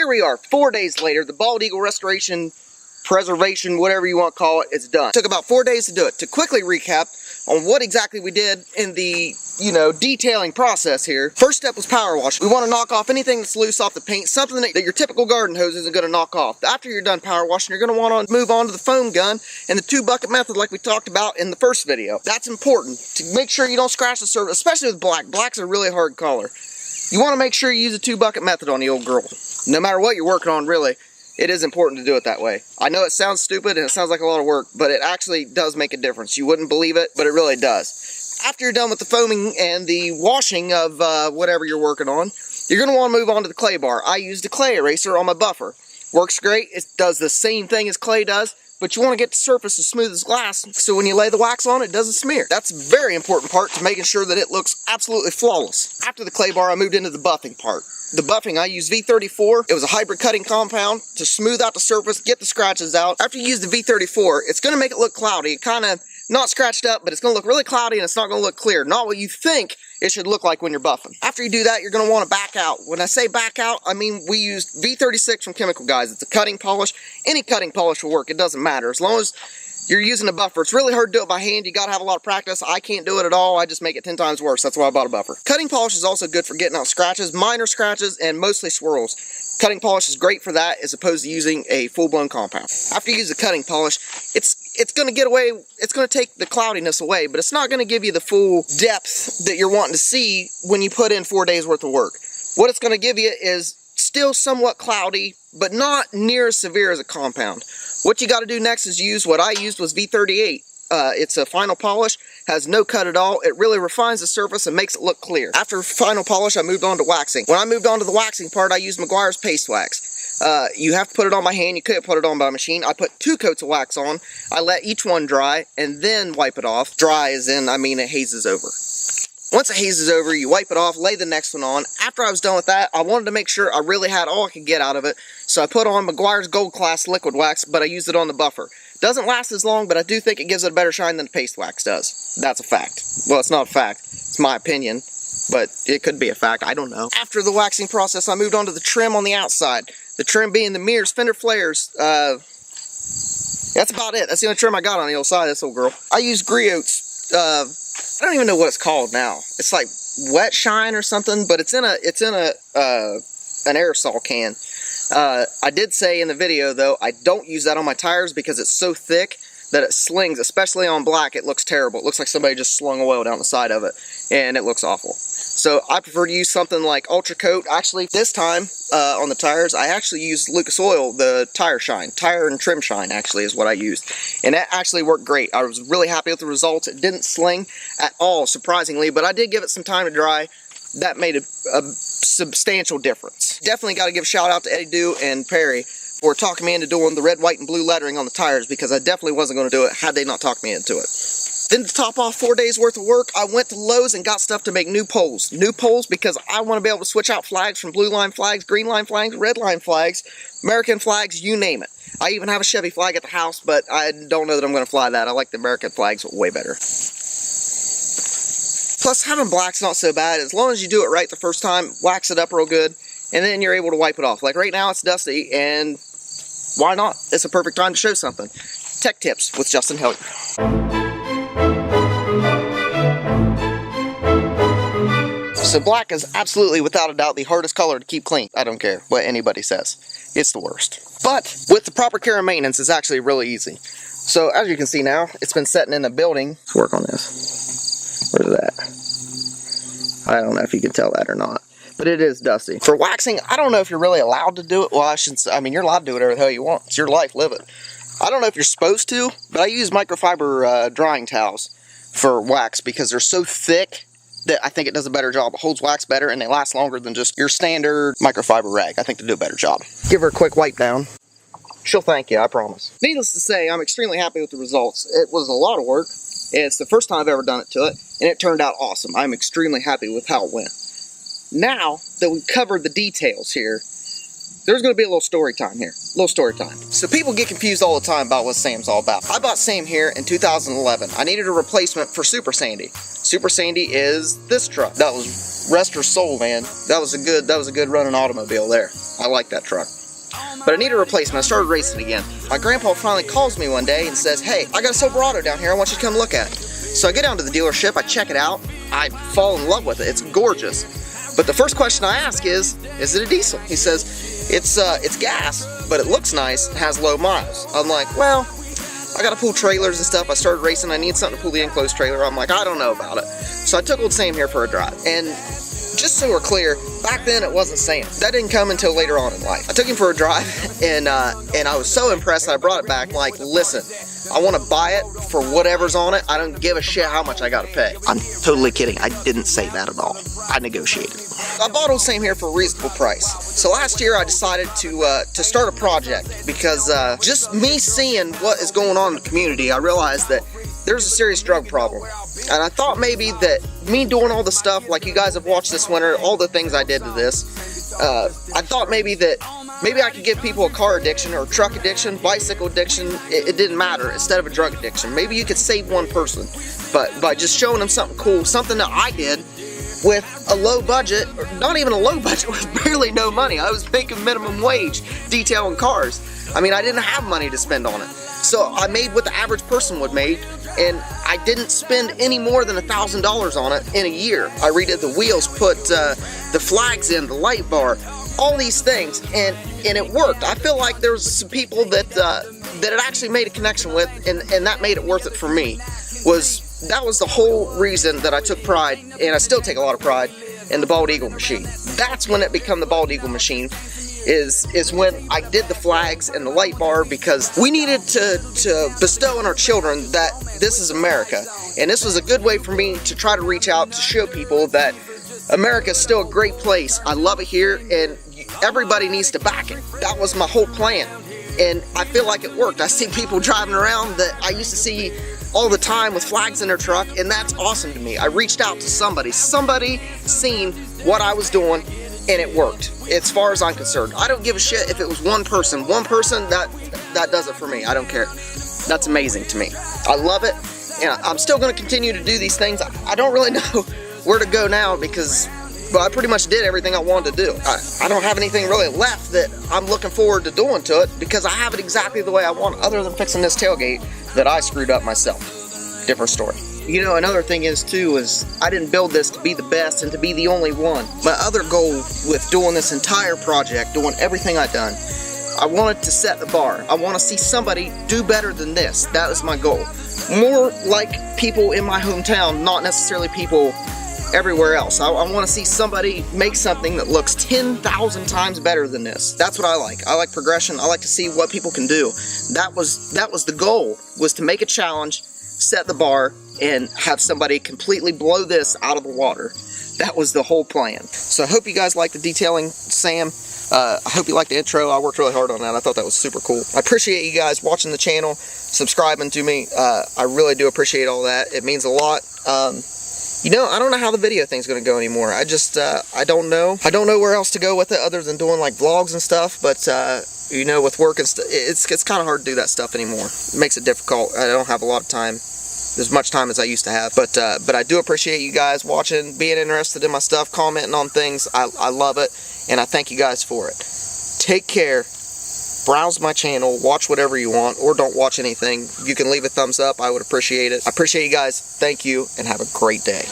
we are, 4 days later. The bald eagle restoration, preservation, whatever you want to call it, it's done. It took about 4 days to do it. To quickly recap on what exactly we did in the, detailing process here. First step was power wash. We want to knock off anything that's loose off the paint, something that your typical garden hose isn't going to knock off. After you're done power washing, you're going to want to move on to the foam gun and the 2-bucket method like we talked about in the first video. That's important to make sure you don't scratch the surface, especially with black. Black's a really hard color. You want to make sure you use a 2-bucket method on the old girl. No matter what you're working on, really, it is important to do it that way. I know it sounds stupid and it sounds like a lot of work, but it actually does make a difference. You wouldn't believe it, but it really does. After you're done with the foaming and the washing of whatever you're working on, you're going to want to move on to the clay bar. I used a clay eraser on my buffer. Works great. It does the same thing as clay does, but you want to get the surface as smooth as glass, so when you lay the wax on, it doesn't smear. That's a very important part to making sure that it looks absolutely flawless. After the clay bar, I moved into the buffing part. The buffing, I used V34. It was a hybrid cutting compound to smooth out the surface, get the scratches out. After you use the V34, it's going to make it look cloudy. It kind of not scratched up, but it's going to look really cloudy and it's not going to look clear. Not what you think it should look like when you're buffing. After you do that, you're going to want to back out. When I say back out, I mean we used V36 from Chemical Guys. It's a cutting polish. Any cutting polish will work. It doesn't matter. As long as you're using a buffer. It's really hard to do it by hand. You got to have a lot of practice. I can't do it at all. I just make it 10 times worse. That's why I bought a buffer. Cutting polish is also good for getting out scratches, minor scratches, and mostly swirls. Cutting polish is great for that as opposed to using a full-blown compound. After you use the cutting polish, it's going to get away, it's going to take the cloudiness away, but it's not going to give you the full depth that you're wanting to see when you put in 4 days worth of work. What it's going to give you is still somewhat cloudy, but not near as severe as a compound. What you got to do next is use what I used was V38. It's a final polish, has no cut at all. It really refines the surface and makes it look clear. After final polish, I moved on to waxing. When I moved on to the waxing part, I used Meguiar's Paste Wax. You have to put it on by hand. You couldn't put it on by machine. I put 2 coats of wax on. I let each one dry and then wipe it off. Dry as in, I mean it hazes over. Once it hazes over, you wipe it off, lay the next one on. After I was done with that, I wanted to make sure I really had all I could get out of it. So I put on Meguiar's Gold Class liquid wax, but I used it on the buffer. Doesn't last as long, but I do think it gives it a better shine than the paste wax does. That's a fact. Well, it's not a fact. It's my opinion, but it could be a fact. I don't know. After the waxing process, I moved on to the trim on the outside. The trim being the mirrors, fender flares. That's about it. That's the only trim I got on the old side of this old girl. I use Griot's, I don't even know what it's called now. It's like Wet Shine or something, but it's in an aerosol can. I did say in the video though, I don't use that on my tires because it's so thick that it slings, especially on black. It looks terrible. It looks like somebody just slung oil down the side of it, and it looks awful. So I prefer to use something like Ultra Coat. Actually, this time on the tires, I actually used Lucas Oil, the tire shine. Tire and trim shine actually is what I used. And that actually worked great. I was really happy with the results. It didn't sling at all, surprisingly, but I did give it some time to dry. That made a substantial difference. Definitely got to give a shout out to Eddie Dew and Perry for talking me into doing the red, white, and blue lettering on the tires, because I definitely wasn't going to do it had they not talked me into it. Then to top off 4 days worth of work, I went to Lowe's and got stuff to make new poles. New poles because I want to be able to switch out flags from blue line flags, green line flags, red line flags, American flags, you name it. I even have a Chevy flag at the house, but I don't know that I'm going to fly that. I like the American flags way better. Plus, having black's not so bad. As long as you do it right the first time, wax it up real good, and then you're able to wipe it off. Like right now, it's dusty, and why not? It's a perfect time to show something. Tech Tips with Justin Hellier. So black is absolutely, without a doubt, the hardest color to keep clean. I don't care what anybody says. It's the worst. But with the proper care and maintenance, it's actually really easy. So as you can see now, it's been sitting in the building. Let's work on this. Where's that? I don't know if you can tell that or not, but it is dusty. For waxing, I don't know if you're really allowed to do it. Well, I mean, you're allowed to do whatever the hell you want. It's your life, live it. I don't know if you're supposed to, but I use microfiber drying towels for wax because they're so thick that I think it does a better job. It holds wax better and they last longer than just your standard microfiber rag. I think they do a better job. Give her a quick wipe down. She'll thank you, I promise. Needless to say, I'm extremely happy with the results. It was a lot of work. It's the first time I've ever done it to it, and it turned out awesome. I'm extremely happy with how it went. Now that we've covered the details here, there's going to be a little story time here. A little story time. So people get confused all the time about what Sam's all about. I bought Sam here in 2011. I needed a replacement for Super Sandy. Super Sandy is this truck. That was rest her soul, man. That was a good running automobile there. I like that truck. but I needed a replacement. I started racing again. My grandpa finally calls me one day and says, hey, I got a Silverado down here, I want you to come look at it. So I get down to the dealership, I check it out, I fall in love with it, it's gorgeous. But the first question I ask is it a diesel? He says, it's gas, but it looks nice, it has low miles. I'm like, well, I gotta pull trailers and stuff. I started racing, I need something to pull the enclosed trailer. I'm like, I don't know about it. So I took old Sam here for a drive. And just so we're clear, back then it wasn't Sam. That didn't come until later on in life. I took him for a drive, and I was so impressed that I brought it back. Like, listen, I want to buy it for whatever's on it. I don't give a shit how much I gotta pay. I'm totally kidding. I didn't say that at all. I negotiated. I bought old Sam here for a reasonable price. So last year I decided to start a project because just me seeing what is going on in the community, I realized that there's a serious drug problem. And I thought maybe that me doing all the stuff like you guys have watched this winter, all the things I did to this, I thought maybe I could give people a car addiction or truck addiction, bicycle addiction, it didn't matter, instead of a drug addiction. Maybe you could save one person, but by just showing them something cool, something that I did with a low budget, or not even a low budget, with barely no money. I was making minimum wage detailing cars. I mean, I didn't have money to spend on it. So I made what the average person would make, and I didn't spend any more than $1,000 on it in a year. I redid the wheels, put the flags in, the light bar, all these things, and it worked. I feel like there was some people that it actually made a connection with, and that made it worth it for me. That was the whole reason that I took pride, and I still take a lot of pride, in the Bald Eagle machine. That's when it became the Bald Eagle machine, is when I did the flags and the light bar, because we needed to bestow on our children that this is America. And this was a good way for me to try to reach out to show people that America is still a great place. I love it here, and everybody needs to back it. That was my whole plan, and I feel like it worked. I see people driving around that I used to see all the time with flags in their truck, and that's awesome to me. I reached out to somebody seen what I was doing, and it worked. As far as I'm concerned, I don't give a shit if it was one person that does it for me. I don't care. That's amazing to me. I love it, and I'm still going to continue to do these things. I don't really know where to go now, because I pretty much did everything I wanted to do. I don't have anything really left that I'm looking forward to doing to it, because I have it exactly the way I want it, other than fixing this tailgate that I screwed up myself. Different story. You know, another thing is I didn't build this to be the best and to be the only one. My other goal with doing this entire project, doing everything I've done, I wanted to set the bar. I want to see somebody do better than this. That is my goal. More like people in my hometown, not necessarily people everywhere else. I want to see somebody make something that looks 10,000 times better than this. That's what I like. I like progression. I like to see what people can do. That was the goal, was to make a challenge, set the bar, and have somebody completely blow this out of the water. That was the whole plan. So I hope you guys like the detailing, Sam. I hope you liked the intro. I worked really hard on that. I thought that was super cool. I appreciate you guys watching the channel, subscribing to me. I really do appreciate all that. It means a lot. You know, I don't know how the video thing's going to go anymore. I don't know. I don't know where else to go with it other than doing like vlogs and stuff, but you know, with work and stuff, it's kind of hard to do that stuff anymore. It makes it difficult. I don't have a lot of time, as much time as I used to have, but I do appreciate you guys watching, being interested in my stuff, commenting on things. I love it, and I thank you guys for it. Take care. Browse my channel, watch whatever you want, or don't watch anything. You can leave a thumbs up, I would appreciate it. I appreciate you guys, thank you, and have a great day.